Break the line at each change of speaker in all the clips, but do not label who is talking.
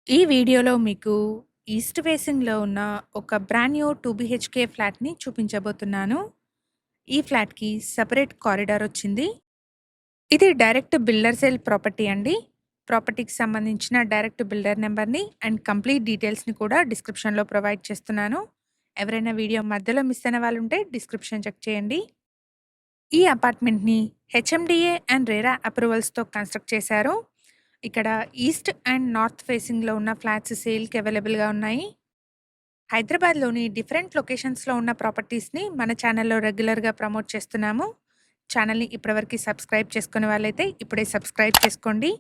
ఈ వీడియోలో మీకు ఈస్ట్ ఫేసింగ్‌లో ఉన్న ఒక బ్రాండ్ న్యూ 2 బీహెచ్‌కే ఫ్లాట్‌ని చూపించబోతున్నాను. ఈ ఫ్లాట్‌కి సెపరేట్ కారిడార్ వచ్చింది. ఇది డైరెక్ట్ బిల్డర్ సేల్ ప్రాపర్టీ అండి. ప్రాపర్టీకి సంబంధించిన డైరెక్ట్ బిల్డర్ నంబర్‌ని అండ్ కంప్లీట్ డీటెయిల్స్‌ని కూడా డిస్క్రిప్షన్‌లో ప్రొవైడ్ చేస్తున్నాను. ఎవరైనా వీడియో మధ్యలో మిస్ అయిన వాళ్ళుంటే డిస్క్రిప్షన్ చెక్ చేయండి. ఈ అపార్ట్మెంట్‌ని హెచ్ఎండిఏ అండ్ రెరా అప్రూవల్స్‌తో కన్‌స్ట్రక్ట్ చేశారు. ఇక్కడ ఈస్ట్ అండ్ నార్త్ ఫేసింగ్‌లో ఉన్న ఫ్లాట్స్ సేల్‌కి అవైలబుల్‌గా ఉన్నాయి. హైదరాబాద్‌లోని డిఫరెంట్ లొకేషన్స్‌లో ఉన్న ప్రాపర్టీస్‌ని మన ఛానల్‌లో రెగ్యులర్‌గా ప్రమోట్ చేస్తున్నాము. ఛానల్‌ని ఇప్పటివరకు సబ్స్క్రైబ్ చేసుకునే వాళ్ళైతే ఇప్పుడే సబ్స్క్రైబ్ చేసుకోండి.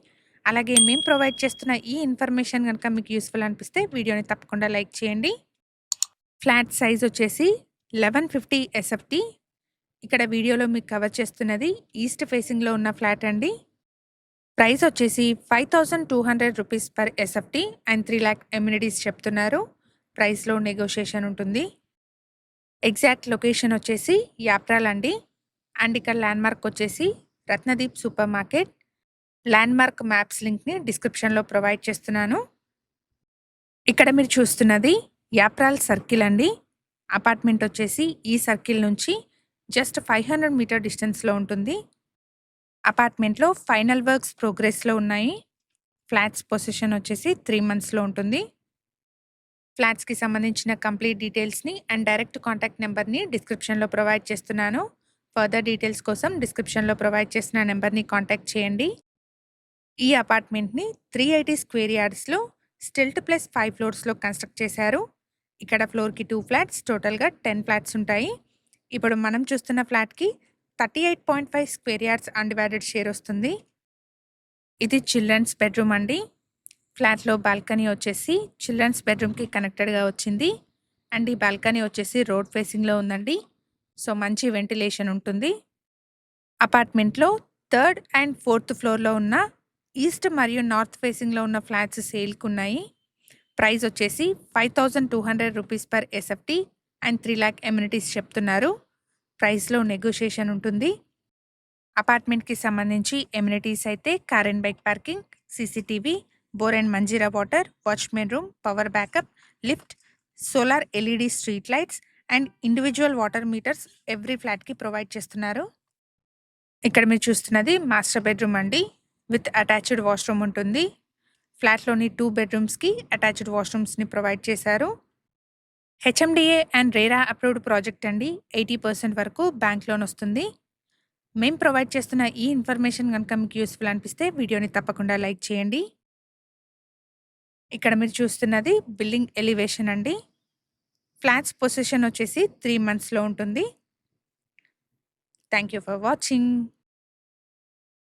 అలాగే మేము ప్రొవైడ్ చేస్తున్న ఈ ఇన్ఫర్మేషన్ గనుక మీకు యూస్‌ఫుల్ అనిపిస్తే వీడియోని తప్పకుండా లైక్ చేయండి. ఫ్లాట్ సైజ్ వచ్చేసి 1150 ఎస్ఎఫ్‌టి. ఇక్కడ వీడియోలో మీకు కవర్ చేస్తున్నది ఈస్ట్ ఫేసింగ్‌లో ఉన్న ఫ్లాట్ అండి. ప్రైస్ వచ్చేసి 5200 rupees per SFT and 3 lakh amenities చెప్తున్నారు. ప్రైస్‌లో నెగోషియేషన్ ఉంటుంది. ఎగ్జాక్ట్ లొకేషన్ వచ్చేసి యాప్రాల్ అండి. అండ్ ఇక్కడ ల్యాండ్‌మార్క్ వచ్చేసి Ratnadeep super market. Landmark maps లింక్‌ని డిస్క్రిప్షన్‌లో ప్రొవైడ్ చేస్తున్నాను. ఇక్కడ మీరు చూస్తున్నది యాప్రాల్ సర్కిల్ అండి. అపార్ట్మెంట్ వచ్చేసి ఈ సర్కిల్ నుంచి జస్ట్ 500 మీటర్ డిస్టెన్స్‌లో ఉంటుంది. అపార్ట్మెంట్‌లో ఫైనల్ వర్క్స్ ప్రోగ్రెస్‌లో ఉన్నాయి. ఫ్లాట్స్ పొజిషన్ వచ్చేసి 3 మంత్స్‌లో ఉంటుంది. ఫ్లాట్స్‌కి సంబంధించిన కంప్లీట్ డీటెయిల్స్‌ని అండ్ డైరెక్ట్ కాంటాక్ట్ నెంబర్‌ని డిస్క్రిప్షన్‌లో ప్రొవైడ్ చేస్తున్నాను. ఫర్దర్ డీటెయిల్స్ కోసం డిస్క్రిప్షన్‌లో ప్రొవైడ్ చేసిన నెంబర్‌ని కాంటాక్ట్ చేయండి. ఈ అపార్ట్మెంట్‌ని 380 స్క్వేర్ యార్డ్స్‌లో స్టిల్ట్ ప్లస్ 5 ఫ్లోర్స్‌లో కన్‌స్ట్రక్ట్ చేశారు. ఇక్కడ ఫ్లోర్‌కి 2 ఫ్లాట్స్, టోటల్‌గా 10 ఫ్లాట్స్ ఉంటాయి. ఇప్పుడు మనం చూస్తున్న ఫ్లాట్‌కి 38.5 స్క్వేర్ యార్డ్స్ అన్‌డివైడెడ్ షేర్ వస్తుంది. ఇది చిల్డ్రన్స్ బెడ్రూమ్ అండి. ఫ్లాట్‌లో బాల్కనీ వచ్చేసి చిల్డ్రన్స్ బెడ్రూమ్‌కి కనెక్టెడ్‌గా వచ్చింది. అండ్ ఈ బాల్కనీ వచ్చేసి రోడ్ ఫేసింగ్‌లో ఉందండి. సో, మంచి వెంటిలేషన్ ఉంటుంది. అపార్ట్మెంట్‌లో థర్డ్ అండ్ ఫోర్త్ ఫ్లోర్‌లో ఉన్న ఈస్ట్ మరియు నార్త్ ఫేసింగ్‌లో ఉన్న ఫ్లాట్స్ సేల్‌కున్నాయి. ప్రైస్ వచ్చేసి 5200 rupees per SFT and 3 lakh amenities చెప్తున్నారు. ప్రైస్‌లో నెగోషియేషన్ ఉంటుంది. అపార్ట్మెంట్‌కి సంబంధించి ఎమ్యూనిటీస్ అయితే car and bike parking, CCTV, bore and Manjira water, watchmen room, power backup, lift, solar LED street lights and individual water meters every ఫ్లాట్‌కి provide చేస్తున్నారు. ఇక్కడ మీరు చూస్తున్నది మాస్టర్ బెడ్రూమ్ అండి. విత్ అటాచ్డ్ వాష్‌రూమ్ ఉంటుంది. ఫ్లాట్‌లోని 2 బెడ్రూమ్స్‌కి అటాచ్డ్ వాష్‌రూమ్స్‌ని ప్రొవైడ్ చేశారు. HMDA and RERA approved project అండి. 80% వరకు బ్యాంక్ లోన్ వస్తుంది. మేము ప్రొవైడ్ చేస్తున్న ఈ ఇన్ఫర్మేషన్ గనుక మీకు యూస్‌ఫుల్ అనిపిస్తే వీడియోని తప్పకుండా లైక్ చేయండి. ఇక్కడ మీరు చూస్తున్నది బిల్డింగ్ ఎలివేషన్ అండి. ఫ్లాట్స్ పొజిషన్ వచ్చేసి 3 మంత్స్‌లో ఉంటుంది. Thank you for watching.